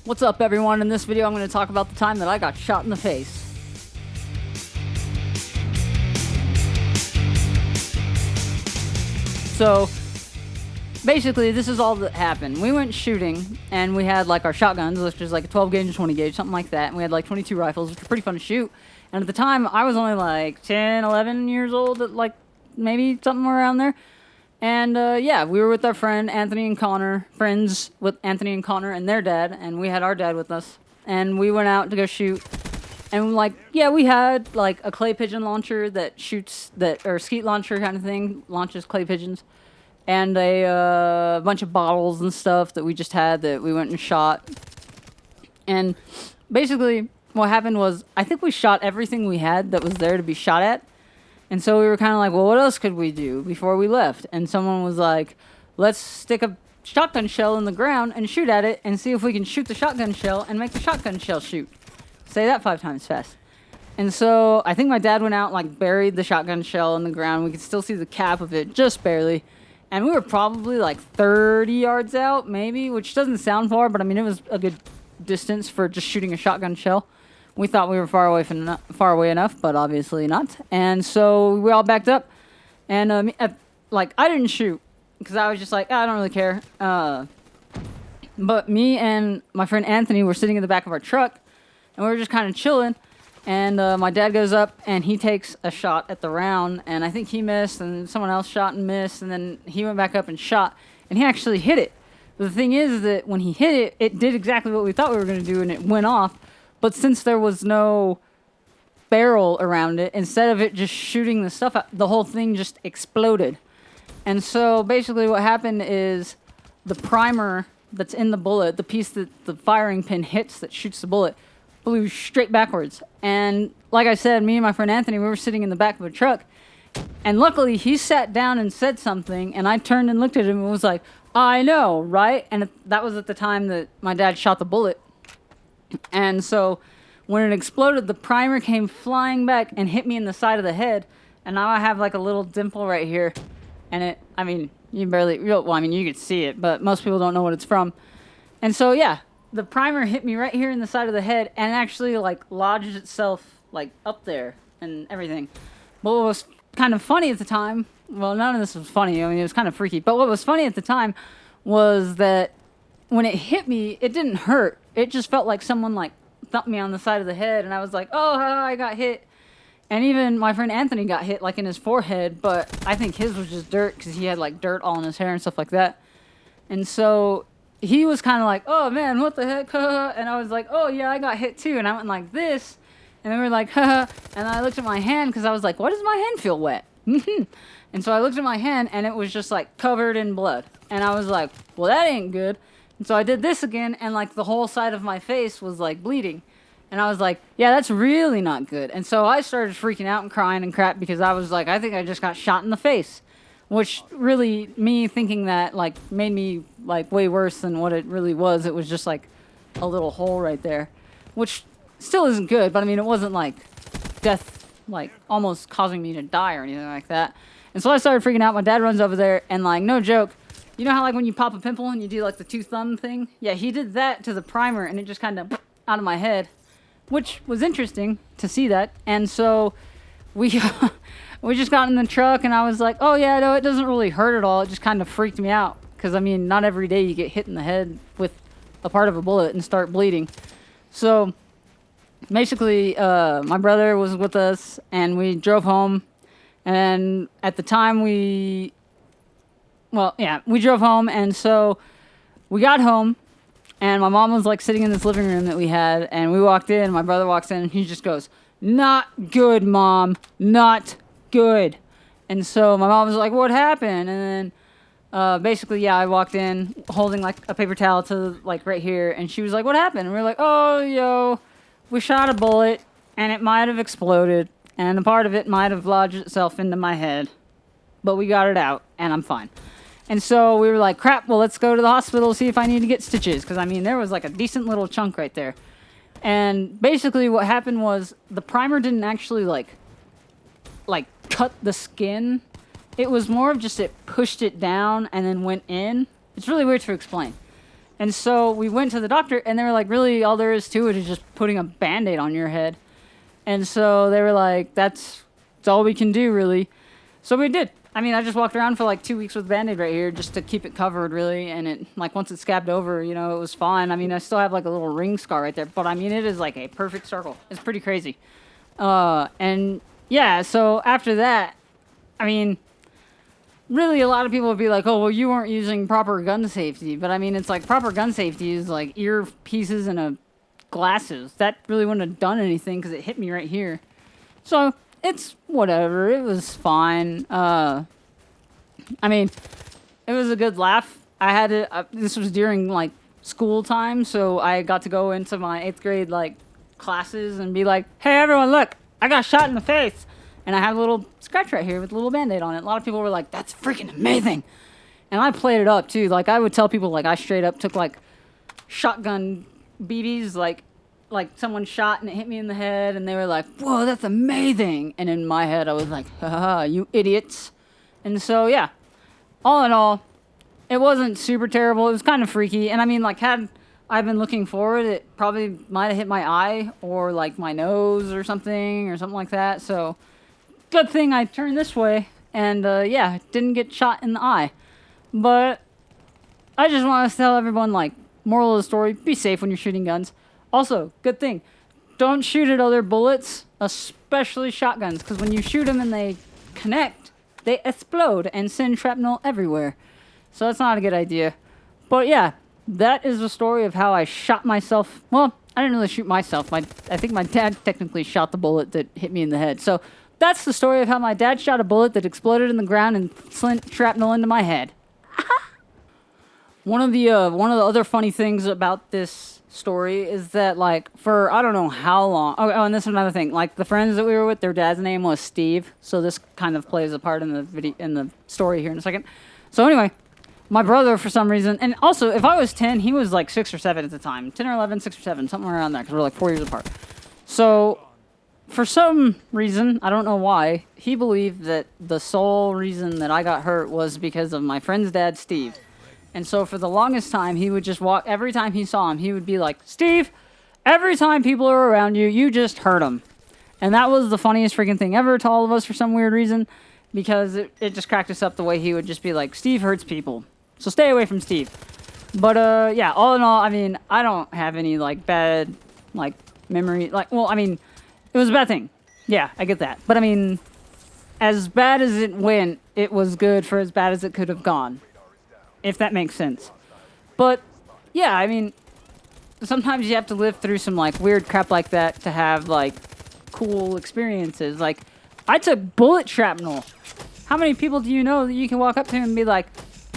What's up, everyone? In this video, I'm going to talk about the time that I got shot in the face. So, basically, this is all that happened. We went shooting, and we had, like, our shotguns, which is, like, a 12 gauge and 20 gauge, something like that, and we had, like, 22 rifles, which were pretty fun to shoot. And at the time, I was only, like, 10, 11 years old, like, maybe something around there. And, yeah, we were with our friend Anthony and Connor, friends with Anthony and Connor and their dad, and we had our dad with us. And we went out to go shoot. And, like, yeah, we had, like, a clay pigeon launcher that shoots, or skeet launcher kind of thing, launches clay pigeons. And a bunch of bottles and stuff that we just had that we went and shot. And basically, what happened was, I think we shot everything we had that was there to be shot at. And so we were kind of like, well, what else could we do before we left? And someone was like, let's stick a shotgun shell in the ground and shoot at it and see if we can shoot the shotgun shell and make the shotgun shell shoot. Say that 5 times fast. And so I think my dad went out, like, buried the shotgun shell in the ground. We could still see the cap of it, just barely. And we were probably, like, 30 yards out, maybe, which doesn't sound far, but, I mean, it was a good distance for just shooting a shotgun shell. We thought we were far away enough, but obviously not. And so we all backed up, and like, I didn't shoot because I was just like, I don't really care. But me and my friend Anthony were sitting in the back of our truck, and we were just kind of chilling. And my dad goes up and he takes a shot at the round, and I think he missed, and someone else shot and missed, and then he went back up and shot, and he actually hit it. But the thing is that when he hit it, it did exactly what we thought we were going to do, and it went off. But since there was no barrel around it, instead of it just shooting the stuff out, the whole thing just exploded. And so basically what happened is the primer that's in the bullet, the piece that the firing pin hits that shoots the bullet, blew straight backwards. And like I said, me and my friend Anthony, we were sitting in the back of a truck. And luckily, he sat down and said something, and I turned and looked at him and was like, I know, right? And that was at the time that my dad shot the bullet. And so when it exploded, the primer came flying back and hit me in the side of the head. And now I have, like, a little dimple right here. And it, I mean, you could see it, but most people don't know what it's from. And so, yeah, the primer hit me right here in the side of the head and actually, like, lodged itself, like, up there and everything. But what was kind of funny at the time, well, none of this was funny. I mean, it was kind of freaky. But what was funny at the time was that when it hit me, it didn't hurt. It just felt like someone, like, thumped me on the side of the head, and I was like, oh, I got hit. And even my friend Anthony got hit, like, in his forehead, but I think his was just dirt because he had, like, dirt all in his hair and stuff like that. And so he was kind of like, oh, man, what the heck? And I was like, oh, yeah, I got hit too. And I went like this, and they were like, haha. And I looked at my hand because I was like, why does my hand feel wet? And so I looked at my hand, and it was just, like, covered in blood. And I was like, well, that ain't good. And so I did this again, and, like, the whole side of my face was, like, bleeding. And I was like, yeah, that's really not good. And so I started freaking out and crying and crap because I was like, I think I just got shot in the face. Which really, me thinking that, like, made me, like, way worse than what it really was. It was just, like, a little hole right there. Which still isn't good, but, I mean, it wasn't, like, death, like, almost causing me to die or anything like that. And so I started freaking out. My dad runs over there, and, like, no joke, you know how, like, when you pop a pimple and you do, like, the 2-thumb thing? Yeah, he did that to the primer, and it just kind of out of my head, which was interesting to see that. And so we just got in the truck, and I was like, oh, yeah, no, it doesn't really hurt at all. It just kind of freaked me out because, I mean, not every day you get hit in the head with a part of a bullet and start bleeding. So basically, my brother was with us, and we drove home. And at the time we drove home, and so we got home, and my mom was, like, sitting in this living room that we had, and we walked in, and my brother walks in, and he just goes, not good, Mom, not good. And so my mom was like, what happened? And then basically, yeah, I walked in holding, like, a paper towel to, like, right here, and she was like, what happened? And we were like, oh, we shot a bullet, and it might have exploded, and a part of it might have lodged itself into my head, but we got it out, and I'm fine. And so we were like, crap, well, let's go to the hospital, see if I need to get stitches. Because, I mean, there was, like, a decent little chunk right there. And basically what happened was the primer didn't actually, like cut the skin. It was more of just it pushed it down and then went in. It's really weird to explain. And so we went to the doctor, and they were like, really, all there is to it is just putting a Band-Aid on your head. And so they were like, that's all we can do, really. So we did. I mean, I just walked around for like 2 weeks with Band-Aid right here just to keep it covered, really. And it, like, once it scabbed over, you know, it was fine. I mean, I still have like a little ring scar right there, but I mean, it is like a perfect circle. It's pretty crazy. And yeah, so after that, I mean, really, a lot of people would be like, oh, well, you weren't using proper gun safety. But I mean, it's like proper gun safety is like earpieces and glasses. That really wouldn't have done anything because it hit me right here. So it's whatever. It was fine. I mean, it was a good laugh. I had it. This was during like school time, so I got to go into my 8th grade like classes and be like, hey, everyone, look, I got shot in the face. And I had a little scratch right here with a little Band-Aid on it. A lot of people were like, that's freaking amazing. And I played it up, too. Like, I would tell people, like, I straight up took, like, shotgun BBs, like someone shot and it hit me in the head. And they were like, whoa, that's amazing. And in my head, I was like, haha, you idiots. And so, yeah, all in all, it wasn't super terrible. It was kind of freaky. And, I mean, like, had I been looking forward, it probably might have hit my eye or, like, my nose or something like that. So good thing I turned this way and, yeah, didn't get shot in the eye. But I just want to tell everyone, like, moral of the story, be safe when you're shooting guns. Also, good thing, don't shoot at other bullets, especially shotguns, because when you shoot them and they connect, they explode and send shrapnel everywhere. So that's not a good idea. But, yeah, that is the story of how I shot myself. Well, I didn't really shoot myself. I think my dad technically shot the bullet that hit me in the head. So that's the story of how my dad shot a bullet that exploded in the ground and sent shrapnel into my head. One of the other funny things about this story is that, like, for I don't know how long. Oh, and this is another thing. Like, the friends that we were with, their dad's name was Steve. So this kind of plays a part in the story here in a second. So anyway, my brother, for some reason, and also if I was 10, he was like 6 or 7 at the time, 10 or 11, 6 or 7, something around there, because we're like 4 years apart. So for some reason, I don't know why, he believed that the sole reason that I got hurt was because of my friend's dad, Steve. And so for the longest time, he would just walk, every time he saw him, he would be like, Steve, every time people are around you, you just hurt them. And that was the funniest freaking thing ever to all of us for some weird reason, because it just cracked us up the way he would just be like, Steve hurts people, so stay away from Steve. But, yeah, all in all, I mean, I don't have any, like, bad, like, memory. Like, well, I mean, it was a bad thing. Yeah, I get that. But, I mean, as bad as it went, it was good for as bad as it could have gone, if that makes sense. But, yeah, I mean, sometimes you have to live through some, like, weird crap like that to have, like, cool experiences. Like, I took bullet shrapnel. How many people do you know that you can walk up to and be like,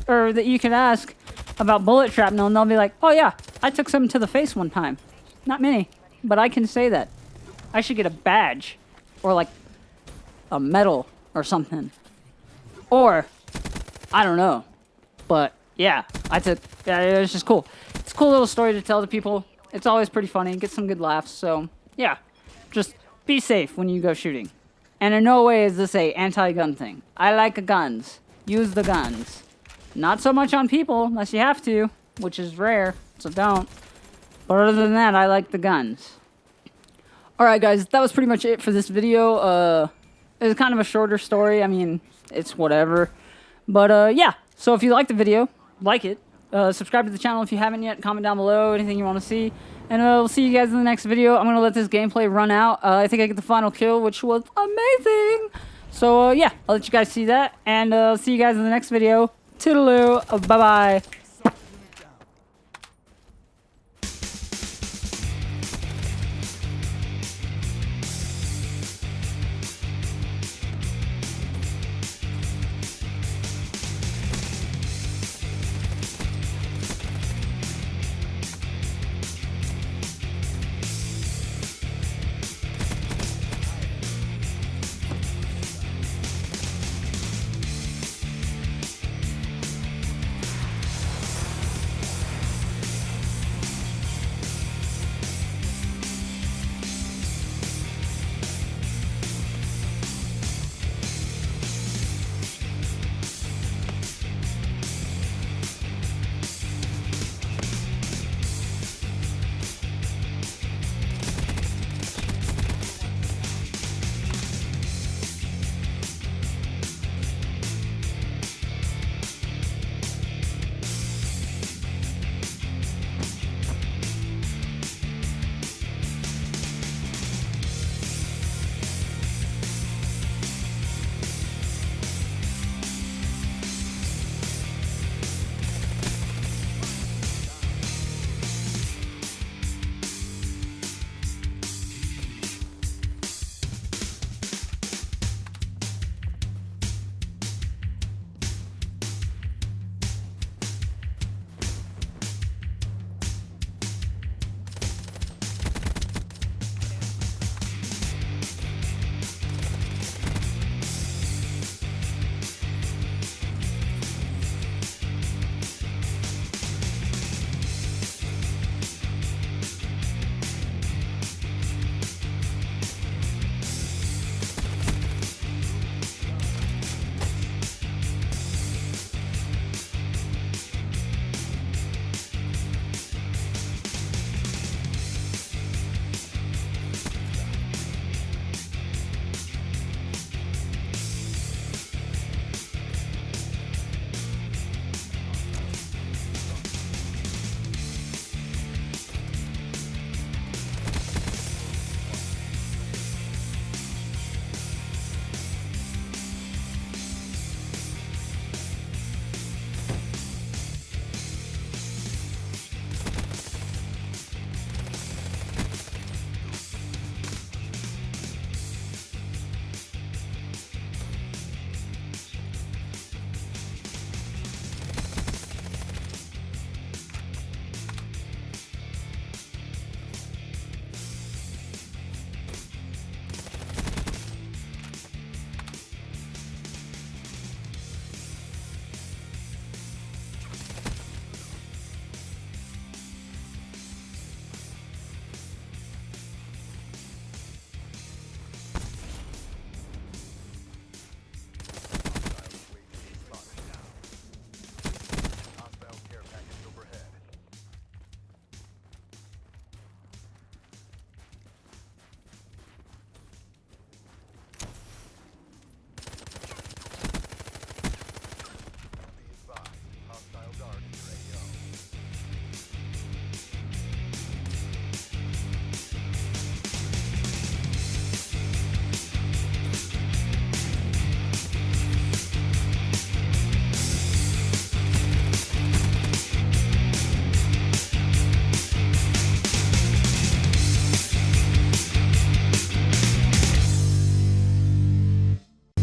or that you can ask about bullet shrapnel, and they'll be like, oh, yeah, I took some to the face one time. Not many, but I can say that. I should get a badge or, like, a medal or something. Or, I don't know. But, yeah, it was just cool. It's a cool little story to tell to people. It's always pretty funny. Get some good laughs. So, yeah, just be safe when you go shooting. And in no way is this a anti-gun thing. I like guns. Use the guns. Not so much on people, unless you have to, which is rare, so don't. But other than that, I like the guns. Alright, guys, that was pretty much it for this video. It was kind of a shorter story. I mean, it's whatever. But, yeah. So if you liked the video, like it. Subscribe to the channel if you haven't yet. Comment down below anything you want to see. And we'll see you guys in the next video. I'm going to let this gameplay run out. I think I get the final kill, which was amazing. So, yeah, I'll let you guys see that. And see you guys in the next video. Toodaloo. Bye-bye.